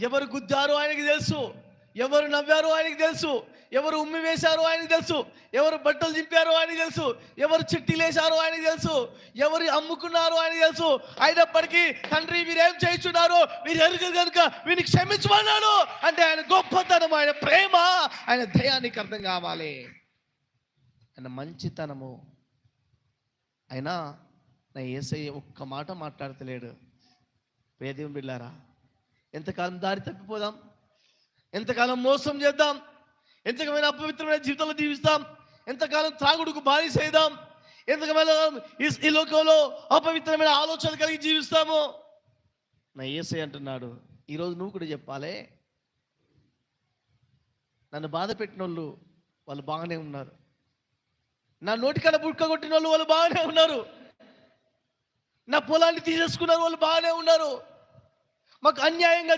ఎవరు గుద్దారో ఆయనకి తెలుసు, ఎవరు నవ్వారో ఆయనకి తెలుసు, ఎవరు ఉమ్మి వేశారో ఆయనకి తెలుసు, ఎవరు బట్టలు చింపారో ఆయనకి తెలుసు, ఎవరు చిట్టీలేశారో ఆయనకి తెలుసు, ఎవరు అమ్ముకున్నారో ఆయనకి తెలుసు. అయినప్పటికీ తండ్రి వీరేం చేస్తున్నారో వీరు ఎరుగు కనుక వీరికి క్షమించమన్నాడు. అంటే ఆయన గొప్పతనం, ఆయన ప్రేమ, ఆయన దయానికి అర్థం కావాలి, ఆయన మంచితనము. అయినా నా యేసయ్య ఒక్క మాట మాట్లాడతలేడు. దేవుని బిడ్డలారా, ఎంతకాలం దారి తప్పిపోదాం, ఎంతకాలం మోసం చేద్దాం, ఎంతకాలం అపవిత్రమైన జీవితంలో జీవిస్తాం, ఎంతకాలం త్రాగుడుకు బానిస అయిదాం, ఎంతకాలం ఈ లోకంలో అపవిత్రమైన ఆలోచనలు కలిగి జీవిస్తాము. నా యేసయ్య అంటున్నాడు, ఈరోజు నువ్వు కూడా చెప్పాలి, నన్ను బాధ పెట్టిన వాళ్ళు బాగానే ఉన్నారు, నా నోటికన్నా బుక్క కొట్టిన వాళ్ళు బాగానే ఉన్నారు, నా పొలాన్ని తీసేసుకున్నారు వాళ్ళు బాగానే ఉన్నారు, మాకు అన్యాయంగా